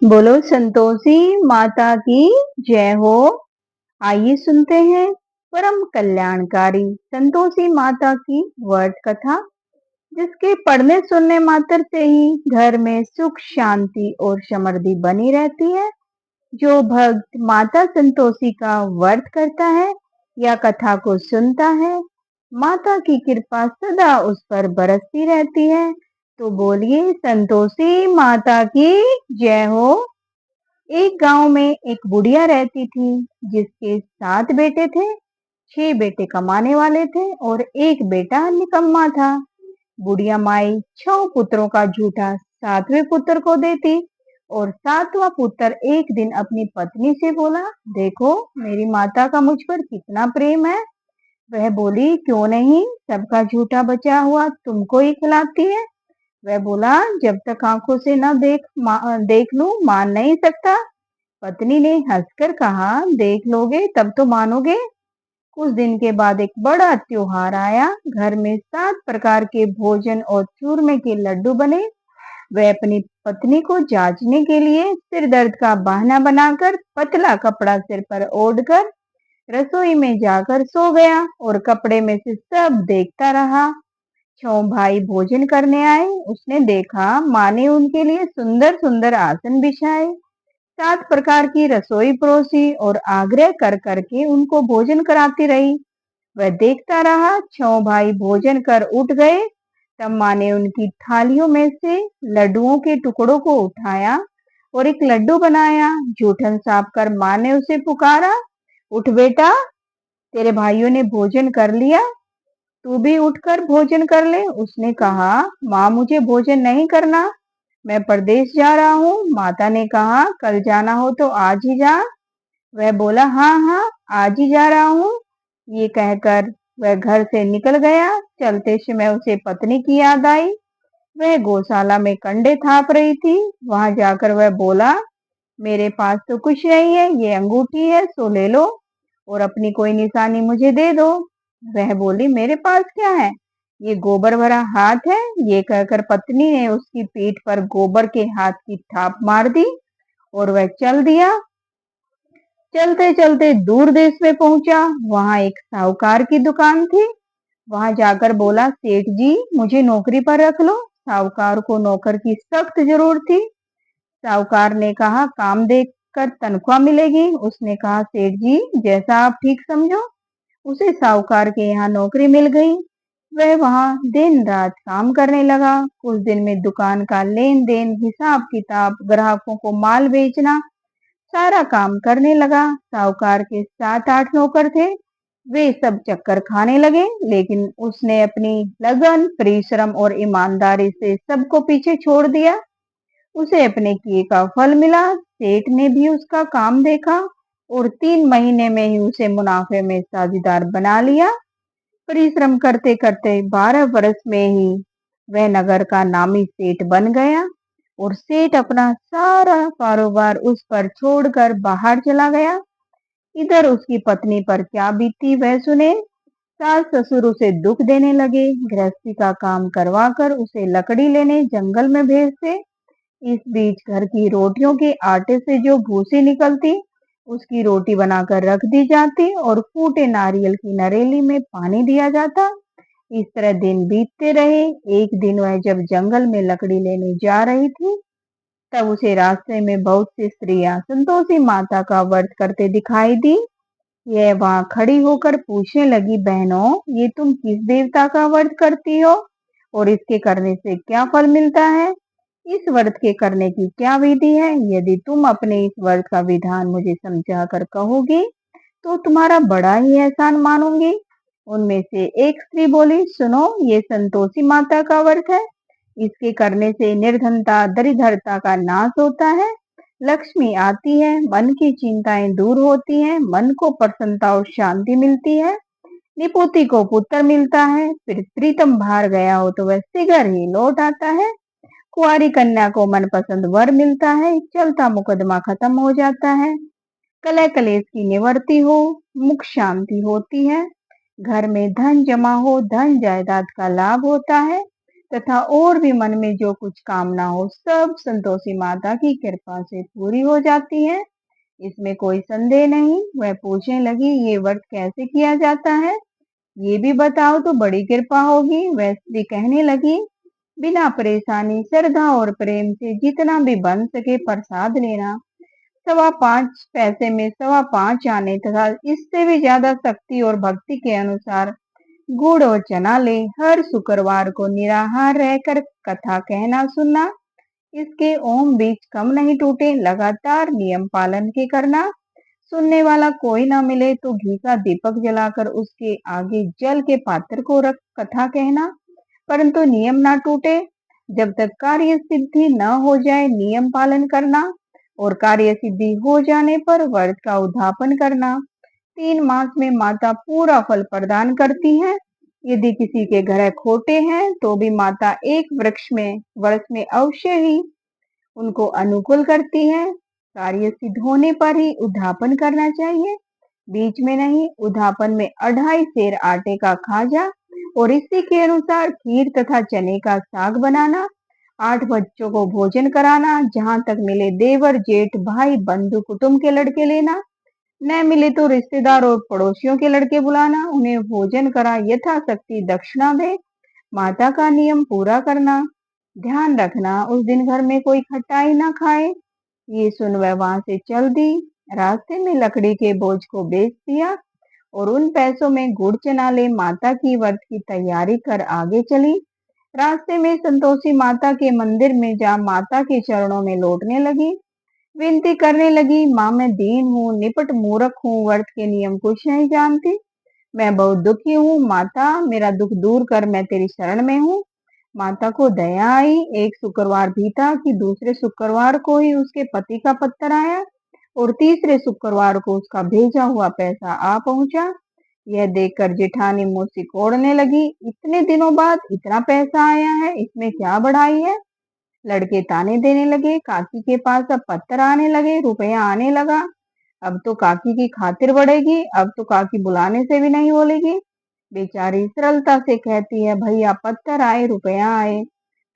बोलो संतोषी माता की जय हो। आइए सुनते हैं परम कल्याणकारी संतोषी माता की वर्त कथा, जिसके पढ़ने सुनने मात्र से ही घर में सुख शांति और समृद्धि बनी रहती है। जो भक्त माता संतोषी का व्रत करता है या कथा को सुनता है, माता की कृपा सदा उस पर बरसती रहती है। तो बोलिए संतोषी माता की जय हो। एक गांव में एक बुढ़िया रहती थी, जिसके 7 बेटे थे। 6 बेटे कमाने वाले थे और एक बेटा निकम्मा था। बुढ़िया माई 6 पुत्रों का झूठा 7वें पुत्र को देती और 7वां पुत्र एक दिन अपनी पत्नी से बोला, देखो मेरी माता का मुझ पर कितना प्रेम है। वह बोली, क्यों नहीं, सबका झूठा बचा हुआ तुमको ही खिलाती है। वह बोला, जब तक आंखों से न देख लूं मान नहीं सकता। पत्नी ने हंसकर कहा, देख लोगे तब तो मानोगे। कुछ दिन के बाद एक बड़ा त्योहार आया। घर में 7 प्रकार के भोजन और चूरमे के लड्डू बने। वह अपनी पत्नी को जांचने के लिए सिर दर्द का बहाना बनाकर पतला कपड़ा सिर पर ओढ़कर रसोई में जाकर सो गया और कपड़े में से सब देखता रहा। 6 भाई भोजन करने आए। उसने देखा माँ ने उनके लिए सुंदर सुंदर आसन बिछाए, 7 प्रकार की रसोई परोसी और आग्रह कर करके उनको भोजन कराती रही। वह देखता रहा। 6 भाई भोजन कर उठ गए। तब माँ ने उनकी थालियों में से लड्डुओं के टुकड़ों को उठाया और एक लड्डू बनाया। जूठन साफ कर माँ ने उसे पुकारा, उठ बेटा, तेरे भाइयों ने भोजन कर लिया, तू भी उठकर भोजन कर ले। उसने कहा, माँ मुझे भोजन नहीं करना, मैं परदेश जा रहा हूँ। माता ने कहा, कल जाना हो तो आज ही जा। वह बोला, हाँ हाँ आज ही जा रहा हूँ। ये कहकर वह घर से निकल गया। चलते समय उसे पत्नी की याद आई। वह गौशाला में कंडे थाप रही थी। वहां जाकर वह बोला, मेरे पास तो कुछ नहीं है, ये अंगूठी है सो ले लो और अपनी कोई निशानी मुझे दे दो। वह बोली, मेरे पास क्या है, ये गोबर भरा हाथ है। ये कहकर पत्नी ने उसकी पीठ पर गोबर के हाथ की थाप मार दी और वह चल दिया। चलते चलते दूर देश में पहुंचा। वहां एक साहूकार की दुकान थी। वहां जाकर बोला, सेठ जी मुझे नौकरी पर रख लो। साहूकार को नौकर की सख्त जरूरत थी। साहूकार ने कहा, काम देखकर तनख्वाह मिलेगी। उसने कहा, सेठ जी जैसा आप ठीक समझो। उसे साहूकार के यहाँ नौकरी मिल गई। वह वहां दिन रात काम करने लगा। कुछ दिन में दुकान का लेन देन, हिसाब किताब, ग्राहकों को माल बेचना, सारा काम करने लगा। साहूकार के 7-8 नौकर थे। वे सब चक्कर खाने लगे, लेकिन उसने अपनी लगन, परिश्रम और ईमानदारी से सबको पीछे छोड़ दिया। उसे अपने किए का फल मिला। सेठ ने भी उसका काम देखा और 3 महीने में ही उसे मुनाफे में साझेदार बना लिया। परिश्रम करते करते 12 वर्ष में ही वह नगर का नामी सेठ बन गया और सेठ अपना सारा कारोबार उस पर छोड़कर बाहर चला गया। इधर उसकी पत्नी पर क्या बीती वह सुने। सास ससुर उसे दुख देने लगे। गृहस्थी का काम करवाकर उसे लकड़ी लेने जंगल में भेजते। इस बीच घर की रोटियों के आटे से जो भूसी निकलती, उसकी रोटी बनाकर रख दी जाती और फूटे नारियल की नरेली में पानी दिया जाता। इस तरह दिन बीतते रहे। एक दिन वह जब जंगल में लकड़ी लेने जा रही थी, तब उसे रास्ते में बहुत सी स्त्रियां संतोषी माता का व्रत करते दिखाई दी। यह वहां खड़ी होकर पूछने लगी, बहनों ये तुम किस देवता का व्रत करती हो और इसके करने से क्या फल मिलता है? इस व्रत के करने की क्या विधि है? यदि तुम अपने इस व्रत का विधान मुझे समझा कर कहोगी तो तुम्हारा बड़ा ही एहसान मानूंगी। उनमें से एक स्त्री बोली, सुनो, ये संतोषी माता का व्रत है। इसके करने से निर्धनता, दरिद्रता का नाश होता है, लक्ष्मी आती है, मन की चिंताएं दूर होती हैं, मन को प्रसन्नता और शांति मिलती है, निपुति को पुत्र मिलता है, फिर प्रीतम बाहर गया हो तो वह शीघ्र ही लौट आता है, कुंवारी कन्या को मनपसंद वर मिलता है, चलता मुकदमा खत्म हो जाता है, कलह कलेश की निवृत्ति हो, मुख शांति होती है, घर में धन जमा हो, धन जायदाद का लाभ होता है, तथा और भी मन में जो कुछ कामना हो सब संतोषी माता की कृपा से पूरी हो जाती है। इसमें कोई संदेह नहीं। वह पूछने लगी, ये व्रत कैसे किया जाता है, ये भी बताओ तो बड़ी कृपा होगी। वह स्त्री कहने लगी, बिना परेशानी श्रद्धा और प्रेम से जितना भी बन सके प्रसाद लेना। 5.25 पैसे में 5.25 आने तथा इससे भी ज्यादा शक्ति और भक्ति के अनुसार गुड़ और चना ले। हर शुक्रवार को निराहार रहकर कथा कहना सुनना। इसके ओम बीज कम नहीं टूटे। लगातार नियम पालन के करना। सुनने वाला कोई ना मिले तो घी का दीपक जलाकर उसके आगे जल के पात्र को रख कथा कहना, परंतु नियम ना टूटे। जब तक कार्य सिद्धि न हो जाए नियम पालन करना, और कार्य सिद्धि हो जाने पर व्रत का उद्यापन करना। 3 मास में माता पूरा फल प्रदान करती है। यदि किसी के ग्रह खोटे हैं तो भी माता एक वर्ष में अवश्य ही उनको अनुकूल करती है। कार्य सिद्ध होने पर ही उद्यापन करना चाहिए, बीच में नहीं। उद्यापन में 2.5 सेर आटे का खाजा और इसी के अनुसार खीर तथा चने का साग बनाना। 8 बच्चों को भोजन कराना। जहां तक मिले देवर जेठ भाई बंधु कुटुंब के लड़के लेना। न मिले तो रिश्तेदार और पड़ोसियों के लड़के बुलाना, उन्हें भोजन करा यथाशक्ति दक्षिणा दे। माता का नियम पूरा करना। ध्यान रखना उस दिन घर में कोई खटाई ना खाए। ये सुन वह वहां से चल दी। रास्ते में लकड़ी के बोझ को बेच दिया और उन पैसों में गुड़ चना ले माता की व्रत की तैयारी कर आगे चली। रास्ते में संतोषी माता के मंदिर में जा माता के चरणों में लौटने लगी। विनती करने लगी, माँ मैं दीन हूँ, निपट मूर्ख हूँ, व्रत के नियम कुछ नहीं जानती। मैं बहुत दुखी हूँ माता, मेरा दुख दूर कर, मैं तेरी शरण में हूँ। माता को दया आई। एक शुक्रवार भी था कि दूसरे शुक्रवार को ही उसके पति का पत्र आया और तीसरे शुक्रवार को उसका भेजा हुआ पैसा आ पहुंचा। यह देखकर जेठानी मुंह सिकोड़ने लगी, इतने दिनों बाद इतना पैसा आया है, इसमें क्या बढ़ाई है। लड़के ताने देने लगे। काकी के पास अब पत्थर आने लगे, रुपया आने लगा। अब तो काकी की खातिर बढ़ेगी, अब तो काकी बुलाने से भी नहीं बोलेगी। बेचारी सरलता से कहती है, भैया पत्थर आए रुपया आए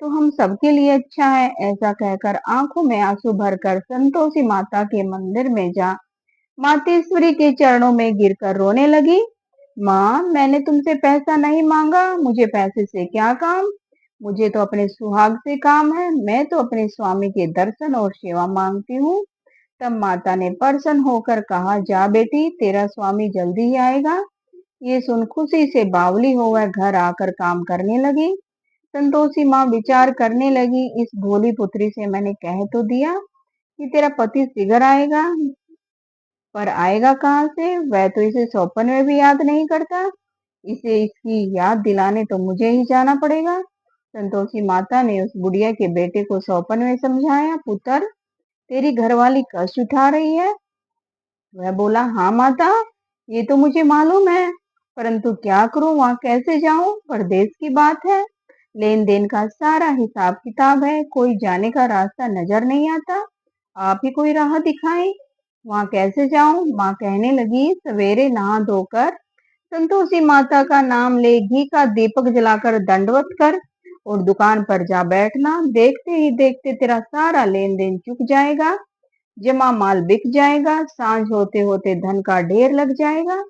तो हम सबके लिए अच्छा है। ऐसा कहकर आंखों में आंसू भरकर संतोषी माता के मंदिर में जा मातेश्वरी के चरणों में गिरकर रोने लगी। माँ मैंने तुमसे पैसा नहीं मांगा, मुझे पैसे से क्या काम, मुझे तो अपने सुहाग से काम है। मैं तो अपने स्वामी के दर्शन और सेवा मांगती हूँ। तब माता ने प्रसन्न होकर कहा, जा बेटी तेरा स्वामी जल्दी ही आएगा। ये सुन खुशी से बावली हो वह घर आकर काम करने लगी। संतोषी माँ विचार करने लगी, इस भोली पुत्री से मैंने कह तो दिया कि तेरा पति शीघ्र आएगा, पर आएगा कहाँ से। वह तो इसे सौंपन में भी याद नहीं करता। इसे इसकी याद दिलाने तो मुझे ही जाना पड़ेगा। संतोषी माता ने उस बुढ़िया के बेटे को सौंपन में समझाया, पुत्र तेरी घरवाली कष्ट उठा रही है। वह बोला, हाँ माता ये तो मुझे मालूम है, परंतु क्या करूं, वहां कैसे जाऊं, परदेश की बात है, लेन देन का सारा हिसाब किताब है, कोई जाने का रास्ता नजर नहीं आता, आप ही कोई राह दिखाएं, वहां कैसे जाऊं। माँ कहने लगी, सवेरे नहा धोकर संतोषी माता का नाम ले, घी का दीपक जलाकर दंडवत कर और दुकान पर जा बैठना। देखते ही देखते तेरा सारा लेन देन चुक जाएगा, जमा माल बिक जाएगा, सांझ होते होते धन का ढेर लग जाएगा।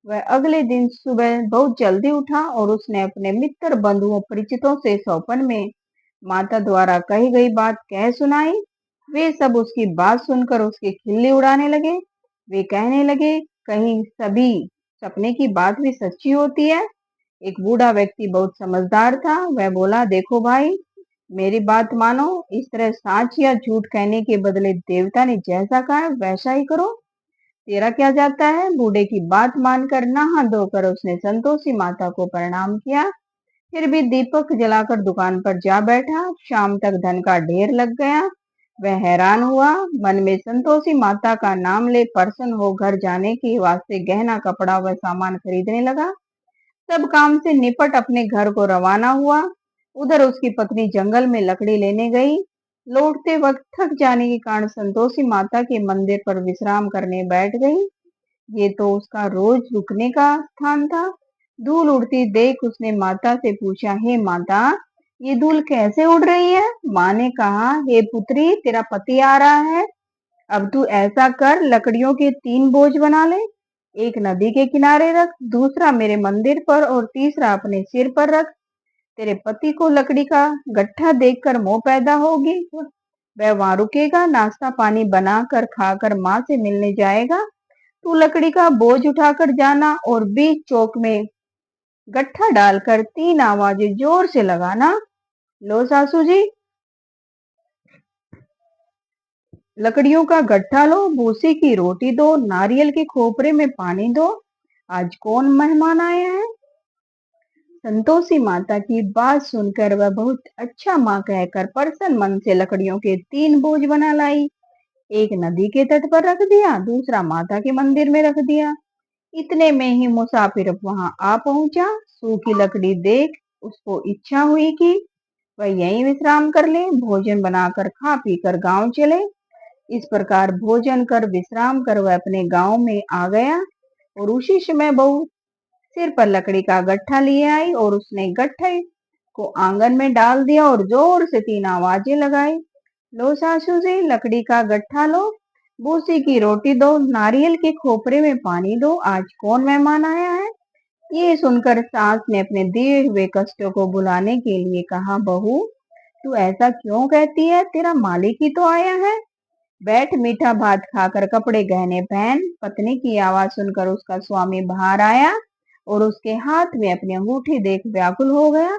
वह अगले दिन सुबह बहुत जल्दी उठा और उसने अपने मित्र बंधुओं परिचितों से सौपन में माता द्वारा कही गई बात कह सुनाई। वे सब उसकी बात सुनकर उसकी खिल्ली उड़ाने लगे। वे कहने लगे, कहीं सभी सपने की बात भी सच्ची होती है। एक बूढ़ा व्यक्ति बहुत समझदार था। वह बोला, देखो भाई मेरी बात मानो, इस तरह सच या झूठ कहने के बदले देवता ने जैसा कहा है वैसा ही करो, तेरा क्या जाता है। बूढ़े की बात मानकर नहा धोकर उसने संतोषी माता को प्रणाम किया। फिर भी दीपक जलाकर दुकान पर जा बैठा। शाम तक धन का ढेर लग गया। वह हैरान हुआ, मन में संतोषी माता का नाम ले प्रसन्न हो घर जाने के वास्ते गहना कपड़ा व सामान खरीदने लगा। सब काम से निपट अपने घर को रवाना हुआ। उधर उसकी पत्नी जंगल में लकड़ी लेने गई। लौटते वक्त थक जाने के कारण संतोषी माता के मंदिर पर विश्राम करने बैठ गई। ये तो उसका रोज रुकने का स्थान था। धूल उड़ती देख उसने माता से पूछा, हे माता ये धूल कैसे उड़ रही है? माँ ने कहा, हे पुत्री, तेरा पति आ रहा है। अब तू ऐसा कर, लकड़ियों के 3 बोझ बना ले। एक नदी के किनारे रख, दूसरा मेरे मंदिर पर और तीसरा अपने सिर पर रख। तेरे पति को लकड़ी का गट्ठा देखकर मोह पैदा होगी। वह वहां रुकेगा, नाश्ता पानी बनाकर खाकर माँ से मिलने जाएगा। तू लकड़ी का बोझ उठाकर जाना और बीच चौक में गट्ठा डालकर 3 आवाजें जोर से लगाना। लो सासू जी, लकड़ियों का गट्ठा लो, भूसी की रोटी दो, नारियल के खोपरे में पानी दो। आज कौन मेहमान आया है? संतोषी माता की बात सुनकर वह बहुत अच्छा माँ कहकर प्रसन्न मन से लकड़ियों के 3 बोझ बना लाई। एक नदी के तट पर रख दिया, दूसरा माता के मंदिर में रख दिया। इतने में ही मुसाफिर वहां आ पहुंचा। सूखी लकड़ी देख उसको इच्छा हुई कि वह यहीं विश्राम कर ले। भोजन बनाकर खा पी कर गांव चले। इस प्रकार भोजन कर विश्राम कर वह अपने गांव में आ गया और उसी समय बहू सिर पर लकड़ी का गट्ठा लिए आई और उसने गट्ठे को आंगन में डाल दिया और जोर से 3 आवाजें लगाई। लो सासू जी, लकड़ी का गट्ठा लो, भूसी की रोटी दो, नारियल के खोपरे में पानी दो। आज कौन मेहमान आया है? ये सुनकर सास ने अपने दिए हुए कष्टों को भुलाने के लिए कहा, बहू, तू ऐसा क्यों कहती है? तेरा मालिक ही तो आया है। बैठ, मीठा भात खाकर कपड़े गहने पहन। पत्नी की आवाज सुनकर उसका स्वामी बाहर आया और उसके हाथ में अपनी अंगूठी देख व्याकुल हो गया।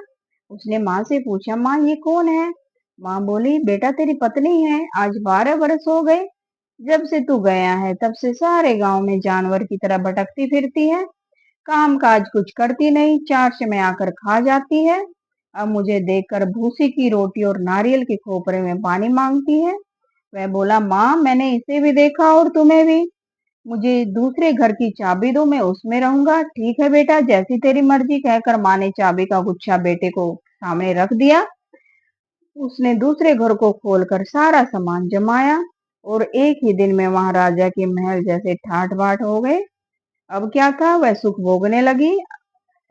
उसने माँ से पूछा, माँ ये कौन है? माँ बोली, बेटा तेरी पत्नी है। आज 12 बरस हो गए जब से तू गया है, तब से सारे गांव में जानवर की तरह भटकती फिरती है। काम काज कुछ करती नहीं, 4 समय आकर खा जाती है। अब मुझे देखकर भूसी की रोटी और नारियल के खोपरे में पानी मांगती है। वह बोला, माँ मैंने इसे भी देखा और तुम्हें भी। मुझे दूसरे घर की चाबी दो, मैं उसमें रहूंगा। ठीक है बेटा, जैसी तेरी मर्जी, कहकर माँ ने चाबी का गुच्छा बेटे को सामने रख दिया। उसने दूसरे घर को खोलकर सारा सामान जमाया और एक ही दिन में वहां राजा के महल जैसे ठाट बाट हो गए। अब क्या था, वह सुख भोगने लगी।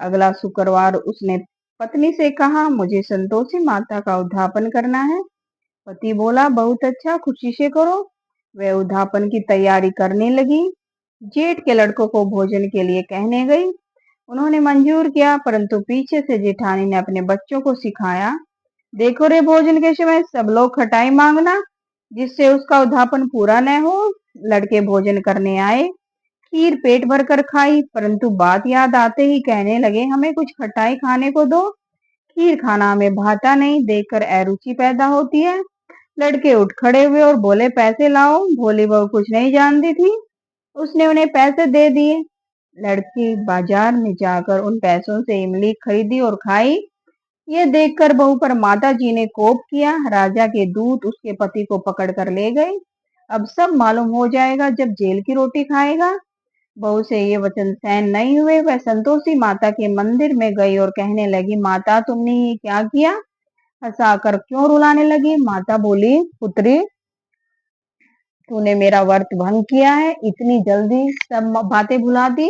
अगला शुक्रवार उसने पत्नी से कहा, मुझे संतोषी माता का उद्यापन करना है। पति बोला, बहुत अच्छा, खुशी से करो। वह उद्यापन की तैयारी करने लगी। जेठ के लड़कों को भोजन के लिए कहने गई। उन्होंने मंजूर किया, परंतु पीछे से जेठानी ने अपने बच्चों को सिखाया, देखो रे, भोजन के समय सब लोग खटाई मांगना, जिससे उसका उद्यापन पूरा न हो। लड़के भोजन करने आए, खीर पेट भर कर खाई, परंतु बात याद आते ही कहने लगे, हमें कुछ खटाई खाने को दो। खीर खाना हमें भाता नहीं, देखकर अरुचि पैदा होती है। लड़के उठ खड़े हुए और बोले, पैसे लाओ। भोली बहू कुछ नहीं जानती थी, उसने उन्हें पैसे दे दिए। लड़की बाजार में जाकर उन पैसों से इमली खरीदी और खाई। ये देखकर बहू पर माता जी ने कोप किया। राजा के दूत उसके पति को पकड़ कर ले गए। अब सब मालूम हो जाएगा जब जेल की रोटी खाएगा। बहू से ये वचन सहन नहीं हुए। वह संतोषी माता के मंदिर में गई और कहने लगी, माता तुमने ये क्या किया? हंसाकर क्यों रुलाने लगी? माता बोली, पुत्री, तूने मेरा व्रत भंग किया है, इतनी जल्दी सब बातें भुला दी।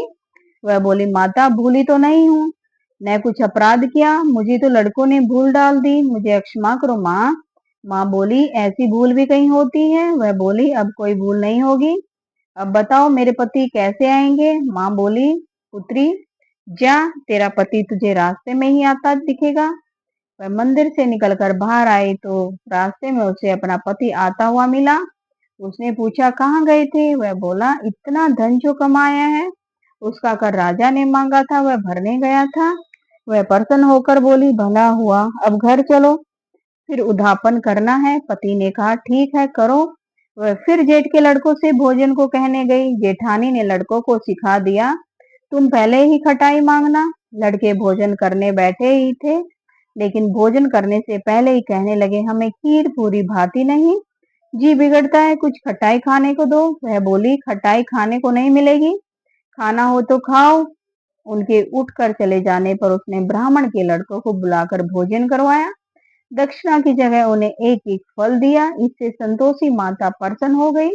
वह बोली, माता भूली तो नहीं हूँ, मैं कुछ अपराध किया? मुझे तो लड़कों ने भूल डाल दी, मुझे क्षमा करो माँ। माँ बोली, ऐसी भूल भी कहीं होती है? वह बोली, अब कोई भूल नहीं होगी। अब बताओ मेरे पति कैसे आएंगे? माँ बोली, पुत्री जा, तेरा पति तुझे रास्ते में ही आता दिखेगा। वह मंदिर से निकलकर बाहर आई तो रास्ते में उसे अपना पति आता हुआ मिला। उसने पूछा, कहाँ गए थे? वह बोला, इतना धन जो कमाया है उसका कर राजा ने मांगा था, वह भरने गया था। वह प्रसन्न होकर बोली, भला हुआ, अब घर चलो, फिर उद्यापन करना है। पति ने कहा, ठीक है, करो। वह फिर जेठ के लड़कों से भोजन को कहने गई। जेठानी ने लड़कों को सिखा दिया, तुम पहले ही खटाई मांगना। लड़के भोजन करने बैठे ही थे, लेकिन भोजन करने से पहले ही कहने लगे, हमें खीर पूरी भाती नहीं, जी बिगड़ता है, कुछ खटाई खाने को दो। वह बोली, खटाई खाने को नहीं मिलेगी, खाना हो तो खाओ। उनके उठकर चले जाने पर उसने ब्राह्मण के लड़कों को बुलाकर भोजन करवाया। दक्षिणा की जगह उन्हें एक एक फल दिया। इससे संतोषी माता प्रसन्न हो गई।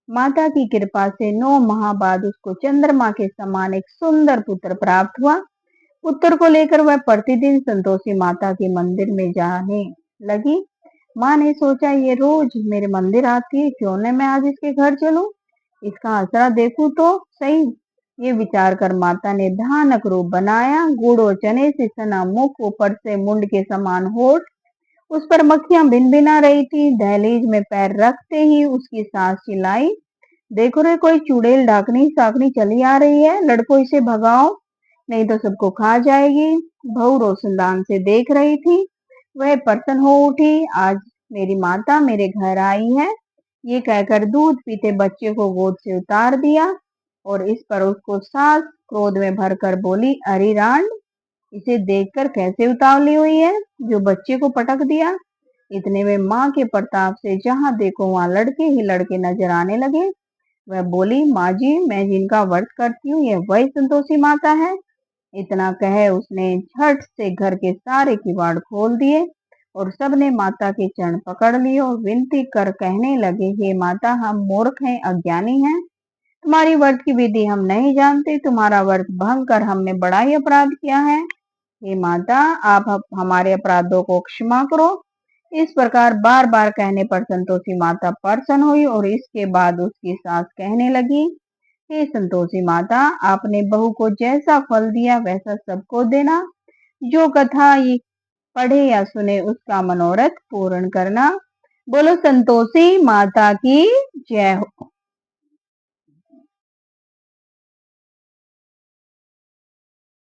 माता की कृपा से 9 माह बाद उसको चंद्रमा के समान एक सुंदर पुत्र प्राप्त हुआ। उत्तर को लेकर वह प्रतिदिन संतोषी माता के मंदिर में जाने लगी। माँ ने सोचा, ये रोज मेरे मंदिर आती है, क्यों न मैं आज इसके घर चलूं, इसका आसरा देखूं तो सही। ये विचार कर माता ने भयानक रूप बनाया। गुड़ और चने से सना मुख, ऊपर से मुंड के समान होठ, उस पर मक्खियां भिनभिना रही थी। दहलीज में पैर रखते ही उसकी सास चिल्लाई, देखो रे, कोई चुड़ैल डाकनी साकनी चली आ रही है, लड़को इसे भगाओ, नहीं तो सबको खा जाएगी। बहू रोशनदान से देख रही थी। वह प्रसन्न हो उठी, आज मेरी माता मेरे घर आई है। ये कहकर दूध पीते बच्चे को गोद से उतार दिया और इस पर उसको सास क्रोध में भरकर बोली, अरे रांड, इसे देखकर कैसे उतावली हुई है, जो बच्चे को पटक दिया। इतने में माँ के प्रताप से जहां देखो वहां लड़के ही लड़के नजर आने लगे। वह बोली, माँ जी, मैं जिनका व्रत करती हूँ, यह वही संतोषी माता है। इतना कहे उसने झट से घर के सारे किवाड़ खोल दिए और सबने माता के चरण पकड़ लिए और विनती कर कहने लगे, हे माता, हम मूर्ख हैं, अज्ञानी हैं, तुम्हारी व्रत की विधि हम नहीं जानते, तुम्हारा व्रत भंग कर हमने बड़ा ही अपराध किया है। हे माता, आप हमारे अपराधों को क्षमा करो। इस प्रकार बार बार कहने पर संतोषी माता प्रसन्न हुई और इसके बाद उसकी सास कहने लगी, हे संतोषी माता, आपने बहू को जैसा फल दिया वैसा सबको देना। जो कथा ये पढ़े या सुने उसका मनोरथ पूर्ण करना। बोलो संतोषी माता की जय हो।